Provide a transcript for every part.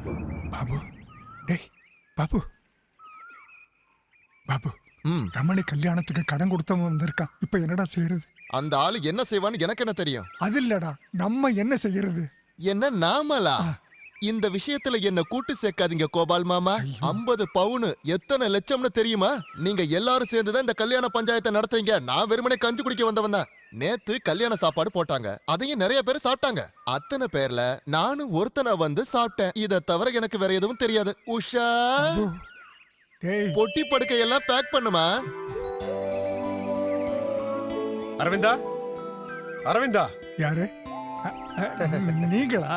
பாபு, டேய் பாபு, பாபு, ரமணி கல்யாணத்துக்கு கடன் கொடுத்தவன் வந்திருக்கான். இப்ப என்னடா செய்யறது? அந்த ஆளு என்ன செய்வான்னு எனக்கு என்ன தெரியும்? அது இல்லடா, நம்ம என்ன செய்யறது? என்ன நாமலா? இந்த விஷயத்துல என்ன கூட்டு சேர்க்காதீங்க கோபால் மாமா. 50 பவுனு எத்தனை லட்சம்னு தெரியுமா? நீங்க எல்லாரும் சேர்ந்துதான் இந்த கல்யாண பஞ்சாயத்தை நடத்துவீங்க. நான் வெறுமனே கஞ்சி குடிக்க வந்தவன் தான். நேத்து கல்யாண சாப்பாடு போட்டாங்க, அதையும் நிறைய பேர் சாப்பிட்டாங்க. அத்தனை பேர்ல நானும் ஒருத்தனை வந்து சாப்பிட்டேன். இத தவிர எனக்கு வேற எதுவும் தெரியாது. உஷா, பொட்டி படுக்கையெல்லாம் பேக் பண்ணுமா. அரவிந்தா, அரவிந்தா. யாரு? நீங்களா?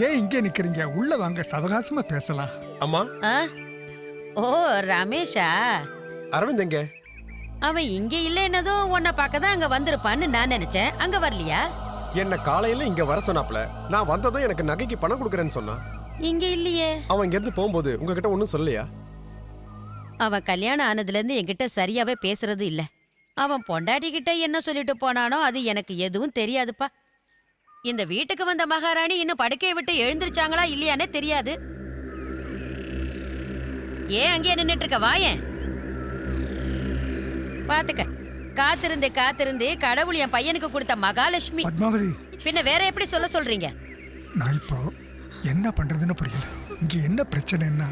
ஏன் இங்கே நிக்கிறீங்க? உள்ள வாங்க, சவகாசமா பேசலாம். அம்மா. ஓ ரமேஷா? அரவிந்த் எங்க? அவன் இங்க இல்ல, என்னதும் உன்னை பார்க்கதான் அங்க வந்திருப்பான்னு நான் நினைச்சேன். அங்க வரலையா? என்ன காலையில இங்க வர சொன்னாப்ல. நான் வந்ததும் எனக்கு நகைக்கு பணம் கொடுக்கறேன்னு சொன்னான். இங்க இல்லையே. அவன் இங்க இருந்து போகும்போது உங்ககிட்ட ஒன்னும் சொல்லலையா? அவன் கல்யாணம் ஆனதுல இருந்து என்கிட்ட சரியாவே பேசுறது இல்ல. அவன் பொண்டாட்டி கிட்ட என்ன சொல்லிட்டு போனானோ அது எனக்கு எதுவும் தெரியாதுப்பா. இந்த வீட்டுக்கு வந்த மகாராணி இன்னும் படுக்கையை விட்டு எழுந்திருச்சாங்களா இல்லையானே தெரியாது. ஏன் அங்கேயே நின்னுட்டு இருக்க? வாயேன். பாத்துக்க, காத்திருந்து காத்திருந்து கடவுள் என் பையனுக்கு கொடுத்த மகாலட்சுமி. பத்மாவதி, பின்ன வேற எப்படி சொல்ல சொல்றீங்க? நான் இப்போ என்ன பண்றதுன்னு புரியல. இங்க என்ன பிரச்சனைன்னா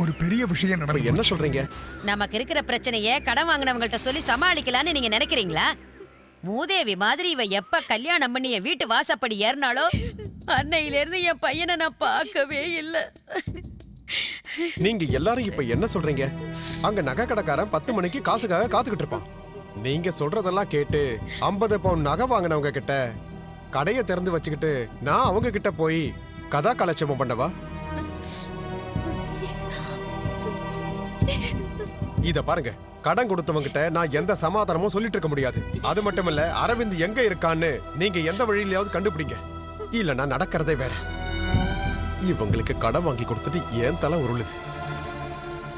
ஒரு பெரிய விஷயம் நடந்து. என்ன சொல்றீங்க? நமக்கு இருக்கிற பிரச்சனைய கடன் வாங்கினவங்கள்ட்ட சொல்லி சமாளிக்கலான்னு நீங்க நினைக்கிறீங்களா? மூதேவி மாதிரி இவ எப்ப கல்யாணம் பண்ணி என் வீட்டு வாசப்படி ஏறினாலோ அன்னையில இருந்து என் பையனை நான் பார்க்கவே இல்லை. நீங்க எல்லாரும் இப்ப என்ன சொல்றீங்க? அங்க நகை கடைக்காரன் 10 மணிக்கு காசுக்காக காத்துக்கிட்டு இருப்பான். நீங்க சொல்றதெல்லாம் கேட்டு 50 பவுன் நகை வாங்கினவங்க கிட்ட கடையை திறந்து வச்சுக்கிட்டு நான் அவங்க கிட்ட போய் கதா கலட்சேபம் பண்ணவா? இத பாருங்க, கடன் கொடுத்தவங்க கிட்ட நான் எந்த சமாதானமும் சொல்லிட்டு இருக்க முடியாது. அது மட்டும் இல்ல, அரவிந்த் எங்க இருக்கான்னு நீங்க எந்த வழியிலயாவது கண்டுபிடிங்க. இல்ல நான் நடக்கிறதே வேற. இவங்களுக்கு கடன் வாங்கி கொடுத்துட்டு ஏன் தலை உருளுது.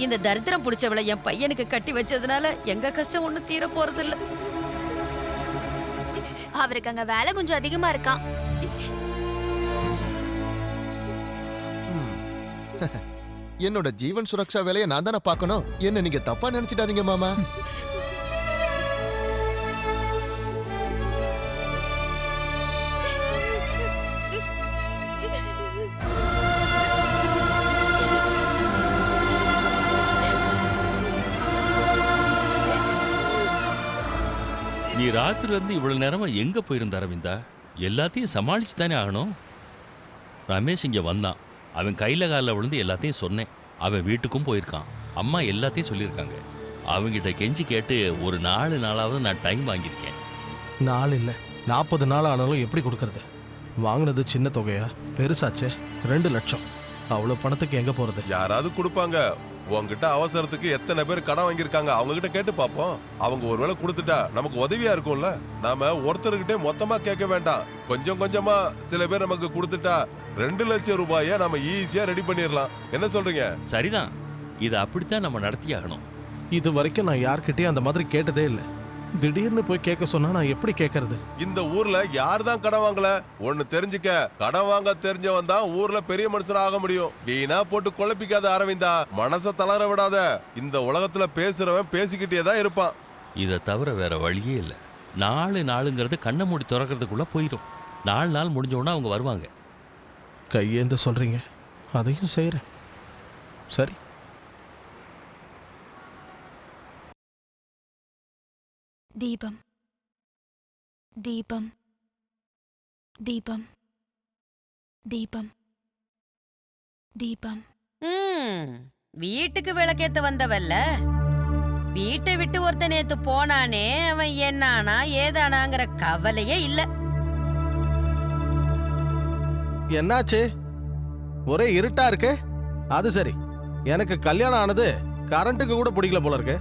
இந்த தரித்திரம் புடிச்சவளை என் பையனுக்கு கட்டி வச்சதுனால எங்க கஷ்டம் ஒண்ணு தீர போறது இல்ல. அவருக்கு அங்க வேலை கொஞ்சம் அதிகமா இருக்கான். என்னோட ஜீவன் சுரக்ஷா வேலையை நான் தானே பார்க்கணும். என்ன நீங்க தப்பா நினைச்சிட்டாதீங்க மாமா. நீ ராத்திரில இருந்து இவ்வளவு நேரமா எங்க போயிருந்த அரவிந்தா? எல்லாத்தையும் சமாளிச்சு தானே ஆகணும். ரமேஷ் இங்க வந்தான், அவன் கையில காலில் விழுந்து எல்லாத்தையும் சொன்னேன். அவன் வீட்டுக்கும் போயிருக்கான், அம்மா எல்லாத்தையும் சொல்லியிருக்காங்க. அவங்கிட்ட கெஞ்சி கேட்டு ஒரு 4 நாளாவது நான் டைம் வாங்கியிருக்கேன். 4 இல்லை 40 நாள் ஆனாலும் எப்படி கொடுக்கறது? வாங்கினது சின்ன தொகையா? பெருசாச்சே, 2 லட்சம். அவ்வளோ பணத்துக்கு எங்கே போகிறது? யாராவது கொடுப்பாங்க. உங்ககிட்ட அவசரத்துக்கு எத்தனை பேர் கடன் வாங்கியிருக்காங்க, அவங்க கிட்ட கேட்டு பார்ப்போம். அவங்க ஒருவேளை கொடுத்துட்டா நமக்கு உதவியா இருக்கும்ல. நாம ஒருத்தருக்கிட்டே மொத்தமா கேட்க வேண்டாம். கொஞ்சம் கொஞ்சமா சில பேர் நமக்கு கொடுத்துட்டா 2 லட்சம் ரூபாயை நம்ம ஈஸியா ரெடி பண்ணிடலாம். என்ன சொல்றீங்க? சரிதான், இதை அப்படித்தான் நம்ம நடத்தி ஆகணும். இது வரைக்கும் நான் யார்கிட்டயும் அந்த மாதிரி கேட்டதே இல்லை. திடீர்னு போய் கேட்க சொன்னா நான் எப்படி கேட்கறது? இந்த ஊர்ல யார் தான் கடன் வாங்கல? ஒண்ணு தெரிஞ்சுக்க, கடன் வாங்க தெரிஞ்சவன் தான் ஊர்ல பெரிய மனுஷன் ஆக முடியும். வீணா போட்டு குழப்பிக்காத அரவிந்தா, மனச தளர விடாத. இந்த உலகத்துல பேசுறவன் பேசிக்கிட்டே தான் இருப்பான். இதை தவிர வேற வழியே இல்லை. 4 நாளுங்கிறது கண்ணை மூடி திறக்கிறதுக்குள்ள போயிடும். 4 நாள் முடிஞ்சோன்னா அவங்க வருவாங்க. கையேந்து சொல்றீங்க, அதையும் செய்யறேன். சரி. தீபம் தீபம் தீபம் தீபம் தீபம். வீட்டுக்கு விளக்கேத்த வந்தவல்ல, வீட்டை விட்டு ஒருத்த நேத்து போனானே, அவன் என்னானா ஏதானாங்கிற கவலையே இல்ல. என்னாச்சு? ஒரே இருட்டா இருக்கு. அது சரி, எனக்கு கல்யாணம் ஆனது கரண்ட்டுக்கு கூட பிடிக்கல போல இருக்கு.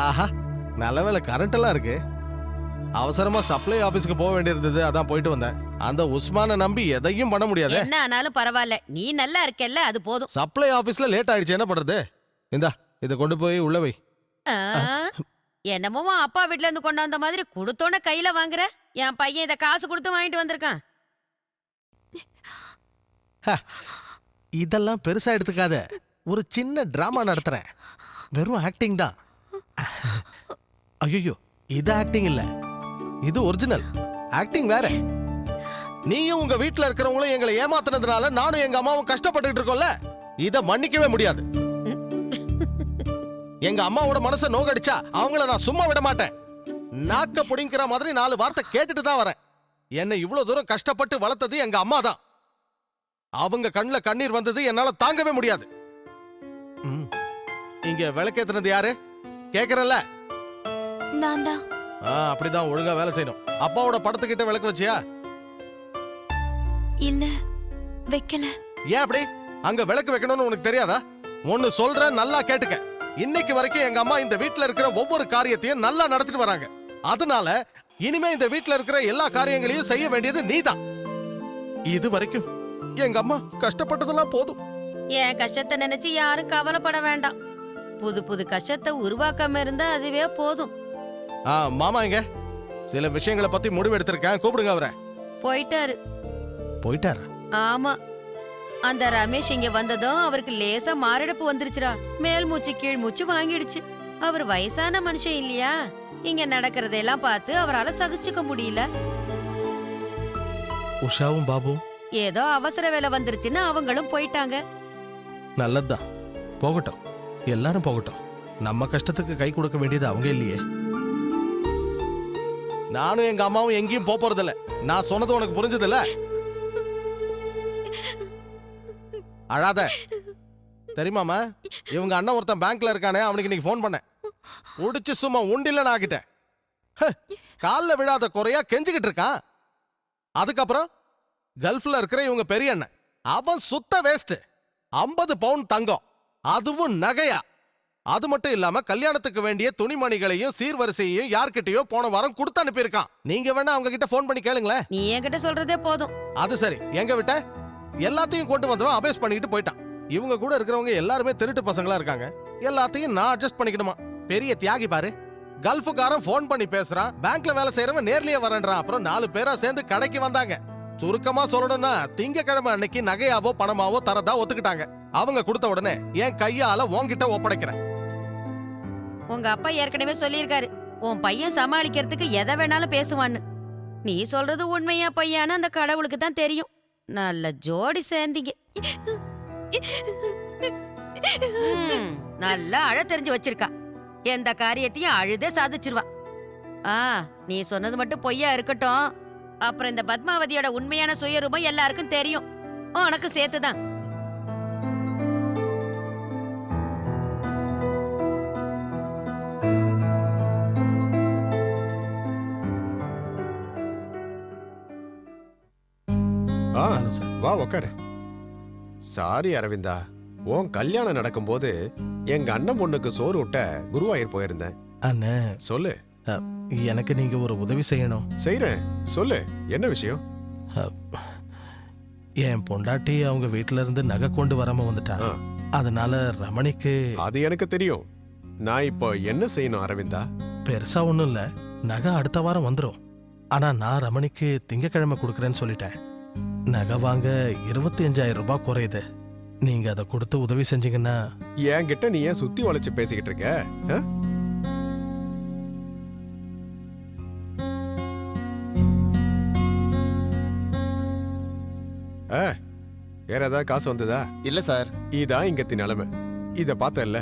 ஆஹா, நல்ல வேலை கரண்ட் எல்லாம் இருக்கு. அவசரமா சப்ளை ஆபீஸ்க்கு போக வேண்டியிருந்தது, அதான் போயிட்டு வந்தேன். அந்த உஸ்மான நம்பி எதையும் பண்ண முடியாது. என்ன ஆனாலும் பரவாயில்ல, நீ நல்லா இருக்கல்ல, அது போதும். சப்ளை ஆபீஸ்ல லேட் ஆயிடுச்சு, என்ன பண்றது? இந்தா இதை கொண்டு போய் உள்ள வை. என்னமோ அப்பா வீட்ல இருந்து கொண்டாந்த மாதிரி கொடுத்தோன்னு கையில வாங்குற. என் பையன் இதை காசு கொடுத்து வாங்கிட்டு வந்திருக்கான். இதெல்லாம் பெருசா எடுத்துக்காத. ஒரு சின்ன டிராமா நடத்துறேன். வெறும் ஆக்டிங் தான். ஐயோ, இது ஆக்டிங் இல்ல, இது ஒரிஜினல். ஆக்டிங் வேற. நீயும் உங்க வீட்ல இருக்கிறவங்களும் எங்களை ஏமாத்துனதுனால நானும் எங்க அம்மாவும் கஷ்டப்பட்டுட்டு இருக்கோம்ல, இத மன்னிக்கவே முடியாது. எங்க அம்மாவோட மனசை நோகடிச்சா அவங்கள நான் சும்மா விட மாட்டேன். நாக்க புடிங்கிற மாதிரி 4 வார்த்தை கேட்டுட்டு தான் வரேன். என்னை இவ்வளவு தூரம் கஷ்டப்பட்டு வளர்த்தது எங்க அம்மா தான். அவங்க கண்ணுல கண்ணீர் வந்தது என்னால தாங்கவே முடியாது. இங்க விளக்கேத்துனது யாரு கேக்குறல்ல? நான் தான். அப்படிதான் ஒழுங்கா வேலை செய்யணும். அப்பாவோட படத்துக்கிட்ட விளக்கு வச்சியா? இல்ல, வைக்கல. ஏன் அப்படி? அங்க விளக்கு வைக்கணும்னு உனக்கு தெரியாதா? ஒன்னு சொல்ற, நல்லா கேட்டுக்க. இன்னைக்கு வரைக்கும் எங்க அம்மா இந்த வீட்ல இருக்கிற ஒவ்வொரு காரியத்தையும் நல்லா நடத்திட்டு வராங்க. அதனால இனிமே இந்த வீட்ல இருக்கிற எல்லா காரியங்களையும் செய்ய வேண்டியது நீதான். இது வரைக்கும் எங்க அம்மா கஷ்டப்பட்டதெல்லாம் போதும். என் கஷ்டத்தை நினைச்சு யாரும் கவலைப்பட வேண்டாம். புது புது கஷ்டத்தை உருவாக்காம இருந்தா அதுவே போதும். மாமா இங்க சில விஷயங்களை பத்தி முடிவு எடுத்திருக்கேன், கூப்பிடுங்க அவரை. போயிட்டாரு. போயிட்டாரா? ஆமா, அந்த ரமேஷ் இங்க வந்ததும் அவருக்கு லேசா மாரடைப்பு வந்துருச்சுடா. மேல் மூச்சு கீழ் மூச்சு வாங்கிடுச்சு. அவர் வயசான மனுஷன் இல்லையா? இங்க நடக்கிறதெல்லாம் பார்த்து அவரால சகிச்சுக்க முடியல. உஷாவும் பாபு ஏதோ அவசர வேலை வந்துருச்சுன்னு அவங்களும் போயிட்டாங்க. நல்லதுதான், போகட்டும். எல்லாரும் போகட்டும். நம்ம கஷ்டத்துக்கு கை கொடுக்க வேண்டியது அவங்க இல்லையே. நானும் எங்க அம்மாவும் எங்கேயும் போறதில்ல. நான் சொன்னது உனக்கு புரிஞ்சதில்ல? அழாத. தெரியுமாமா, இவங்க அண்ணன் ஒருத்தன் பேங்க்ல இருக்கானே, அவனுக்கு இன்னைக்கு ஃபோன் பண்ணேன். உடிச்சு சும்மா உண்டில்ல நான் ஆகிட்டேன். காலில் விழாத குறையா கெஞ்சிக்கிட்டு இருக்கான். அதுக்கப்புறம் கல்ஃப்ல இருக்கிற இவங்க பெரிய அண்ணன், அவன் சுத்த வேஸ்ட். 50 பவுன் தங்கம், அதுவும் நகையா. அது மட்டும் இல்லாம கல்யாணத்துக்கு வேண்டிய துணிமணிகளையும் சீர்வரிசையையும் யார்கிட்டயோ போன வாரம் கொடுத்து அனுப்பியிருக்கான். நீங்க வேணா அவங்க கிட்ட ஃபோன் பண்ணி கேளுங்களேன். நீ என்கிட்ட சொல்றதே போதும். அது சரி, எங்க விட்ட எல்லாத்தையும் கொண்டு வந்தவன் அபேஸ் பண்ணிக்கிட்டு போயிட்டான். இவங்க கூட இருக்கிறவங்க எல்லாருமே திருட்டு பசங்களா இருக்காங்க. எல்லாத்தையும் நான் அட்ஜஸ்ட் பண்ணிக்கணுமா? பெரிய தியாகி பாரு. கல்ஃபுக்காரன் ஃபோன் பண்ணி பேசுறான், பேங்க்ல வேலை செய்யறவன் நேர்லயே வரேன்றான். அப்புறம் 4 பேரா சேர்ந்து கடைக்கு வந்தாங்க. சுருக்கமா சொல்லணும்னா திங்கக்கிழமை அன்னைக்கு நகையாவோ பணமாவோ தரதா ஒத்துக்கிட்டாங்க. அவங்க கொடுத்த உடனே என் கையால உன்கிட்ட ஒப்படைக்கிறேன். உங்க அப்பா ஏற்கனவே சொல்லியிருக்காரு, உன் பையன் சமாளிக்கிறதுக்கு எதை வேணாலும் பேசுவான்னு. நீ சொல்றது உண்மையா பையான்னு அந்த கடவுளுக்கு தான் தெரியும். நல்ல ஜோடி சேர்ந்தீங்க. நல்லா அழ தெரிஞ்சு வச்சிருக்கா. எந்த காரியத்தையும் அழுதே சாதிச்சிருவா. நீ சொன்னது மட்டும் பொய்யா இருக்கட்டும், அப்புறம் இந்த பத்மாவதியோட உண்மையான சுயரூபம் எல்லாருக்கும் தெரியும், உனக்கு சேர்த்துதான். வா உக்காரு. சாரி அரவிந்தா, உன் கல்யாணம் நடக்கும்போது எங்க அண்ணன் பொண்ணுக்கு சோறு விட்ட குருவாயூர் போயிருந்தேன். அண்ணே சொல்லு. எனக்கு நீங்க ஒரு உதவி செய்யணும். செய்றேன், சொல்லு. என்ன விஷயம்? என் பொண்டாட்டி அவங்க வீட்டுல இருந்து நகை கொண்டு வராம வந்துட்டான். அதனால ரமணிக்கு. அது எனக்கு தெரியும். நான் இப்போ என்ன செய்யணும் அரவிந்தா? பெருசா ஒண்ணும் இல்ல, நகை அடுத்த வாரம் வந்துடும். ஆனா நான் ரமணிக்கு திங்கக்கிழமை கொடுக்கறேன்னு சொல்லிட்டேன். நகை வாங்க 25,000 ரூபாய் குறையுது. நீங்க அதை கொடுத்து உதவி செஞ்சீங்கன்னா. என்கிட்ட நீ ஏன் சுத்தி வளைச்சு பேசிக்கிட்டு இருக்க? வேற ஏதாவது காசு வந்ததா? இல்ல சார். இதான் இங்கத்தி நிலைமை. இத பார்த்தல்ல,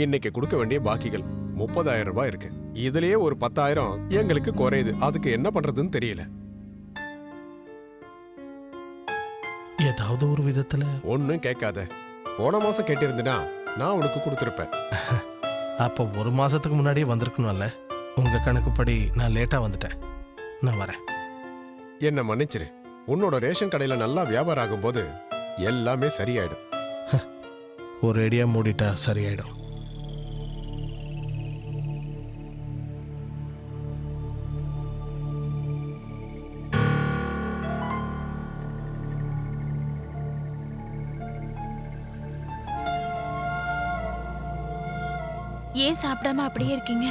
இன்னைக்கு கொடுக்க வேண்டிய பாக்கிகள் 30,000 ரூபாய் இருக்கு. இதுலயே ஒரு 10,000 எங்களுக்கு குறையுது. அதுக்கு என்ன பண்றதுன்னு தெரியல. ஏதாவது ஒரு விதத்துல. ஒன்னும் கேட்காத. போன மாசம் கேட்டிருந்தா நான் உனக்கு கொடுத்துருப்பேன். அப்ப ஒரு மாசத்துக்கு முன்னாடியே வந்திருக்கணும்ல. உங்க கணக்குப்படி நான் லேட்டா வந்துட்டேன். நான் வரேன். என்ன மன்னிச்சிரு. உன்னோட ரேஷன் கடையில நல்லா வியாபாரம் ஆகும்போது எல்லாமே சரியாயிடும். ஒரு ஏடியா மூடிட்டா சரியாயிடும். ஏன் சாப்பிடாம அப்படியே இருக்கீங்க?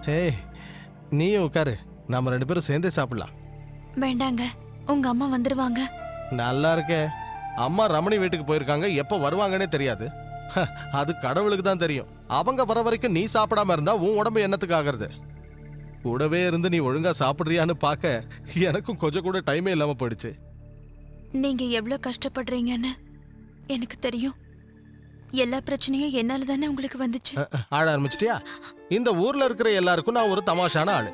ஹே, நீயும் உட்காரு, நாம 2 பேரும் சேர்ந்தே சாப்பிடலாம். வேண்டாங்க, உங்க அம்மா வந்துருவாங்க. நல்லா இருக்க. அம்மா ரமணி வீட்டுக்கு போயிருக்காங்க, எப்ப வருவாங்கன்னே தெரியாது. அது கடவுளுக்கு தான் தெரியும். அவங்க வர வரைக்கும் நீ சாப்பிடாம இருந்தா உன் உடம்பு என்னத்துக்கு ஆகிறது? கூடவே இருந்து நீ ஒழுங்கா சாப்பிடுறியான்னு பார்க்க எனக்கும் கொஞ்சம் கூட டைமே இல்லாம போயிடுச்சு. நீங்க எவ்வளவு கஷ்டப்படுறீங்கன்னு எனக்கு தெரியும். எல்லா பிரச்சனையும் என்னால தானே உங்களுக்கு வந்துச்சு. ஆட ஆரம்பிச்சிட்டியா? இந்த ஊர்ல இருக்கிற எல்லாருக்கும் நான் ஒரு தமாஷான ஆளு.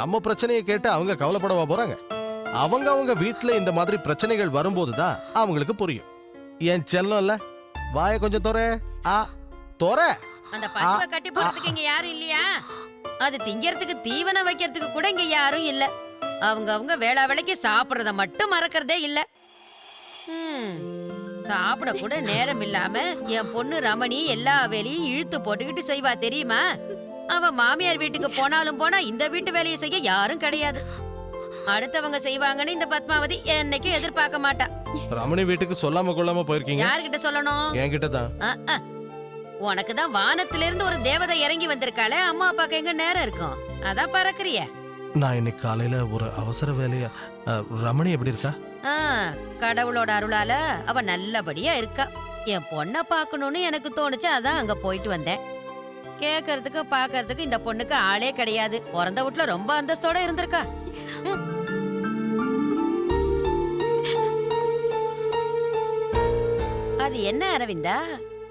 நம்ம பிரச்சனையை கேட்டு அவங்க கவலைப்படவா போறாங்க? அவங்க வீட்டுல இந்த மாதிரி பிரச்சனைகள் வரும்போதுதான் அவங்களுக்கு புரியும். என் செல்லம் இல்ல, வாய கொஞ்சம் தொற. அந்த பசுவை கட்டி போறதுக்கு இங்க யாரும் இல்லையா? அது திங்கிறதுக்கு தீவனம் வைக்கிறதுக்கு கூட இங்க யாரும் இல்ல. அவங்க வேளா வேளைக்கு சாப்பிடுறத மட்டும் மறக்கறதே இல்ல. சாப்பிட கூட நேரம் இல்லாம என் பொண்ணு ரமணி எல்லா வேலையும் இழுத்து போட்டுக்கிட்டு செய்வா தெரியுமா? அவ மாமியார் வீட்டுக்கு போனாலும் போனா இந்த வீட்டு வேலையை செய்ய யாரும் கிடையாது. அடுத்தவங்க செய்வாங்கன்னு இந்த பத்மாவதி என்னைக்கும் எதிர்பார்க்க மாட்டா. ரமணி வீட்டுக்கு சொல்லாம கொள்ளாம போயிருக்கீங்க. யார்கிட்ட சொல்லணும்? என்கிட்ட தான். உனக்கு தான் வானத்துல இருந்து ஒரு தேவதை இறங்கி வந்திருக்காளே, அம்மா அப்பாக்கு எங்க நேரம் இருக்கும்? அதான் பறக்குறிய. நான் இன்னைக்கு காலையில ஒரு அவசர வேலையா. ரமணி எப்படி இருக்கா? கடவுளோட அருளால அவ நல்லபடியா இருக்கா. என் பொண்ணை பார்க்கணும்னு எனக்கு தோணுச்சு, அதான் அங்க போயிட்டு வந்தேன். கேட்கறதுக்கு பாக்கறதுக்கு இந்த பொண்ணுக்கு ஆளே கிடையாது. பிறந்த வீட்டுல ரொம்ப அந்தஸ்தோட இருந்திருக்கா. அது என்ன அரவிந்தா,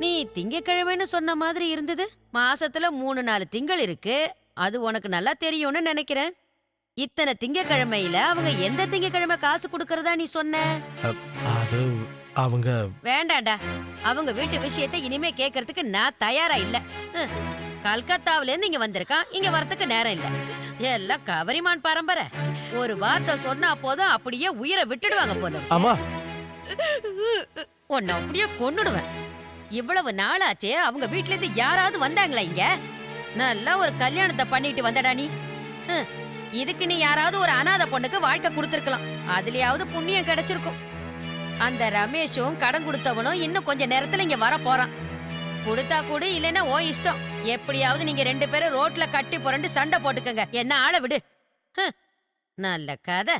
நீ திங்கக்கிழமைன்னு சொன்ன மாதிரி இருந்தது. மாசத்துல 3-4 திங்கள் இருக்கு. அது உனக்கு நல்லா தெரியும்னு நினைக்கிறேன். இத்தனை திங்கக்கிழமையில அவங்க எந்த திங்கக்கிழமை காசு கொடுக்கறதா நீ சொன்ன? அது அவங்க வேண்டாண்டா, அவங்க வீட்டு விஷயத்தை இனிமே கேட்கறதுக்கு நான் தயாரா இல்ல. கல்கத்தாவில இருந்து இங்க வந்திருக்கான், இங்க வரதுக்கு நேரம் இல்ல. எல்லாம் கவரிமான் பரம்பரை. ஒரு வார்த்தை சொன்னா போதும் அப்படியே உயிரை விட்டுடுவாங்க போல. அம்மா, உன்னை அப்படியே கொன்னுடுவேன். இவ்வளவு நாளாச்சே அவங்க வீட்ல இருந்து யாராவது வந்தாங்களா இங்க? நல்லா ஒரு கல்யாணத்தை பண்ணிட்டு வந்தடா நீ. இதுக்கு நீ யாராவது ஒரு அனாதை பொண்ணுக்கு வாழ்க்கை கொடுத்திருக்கலாம். அதுலயாவது புண்ணியம் கிடைச்சிருக்கும். அந்த ரமேஷும் கடன் கொடுத்தவனும் இன்னும் கொஞ்ச நேரத்துல இங்க வர போறான். கொடுத்தா கூட இல்லைன்னா ஓ இஷ்டம். எப்படியாவது நீங்க 2 பேரும் ரோட்ல கட்டி புரண்டு சண்டை போட்டுக்கங்க. என்ன ஆள விடு. நல்ல கதை.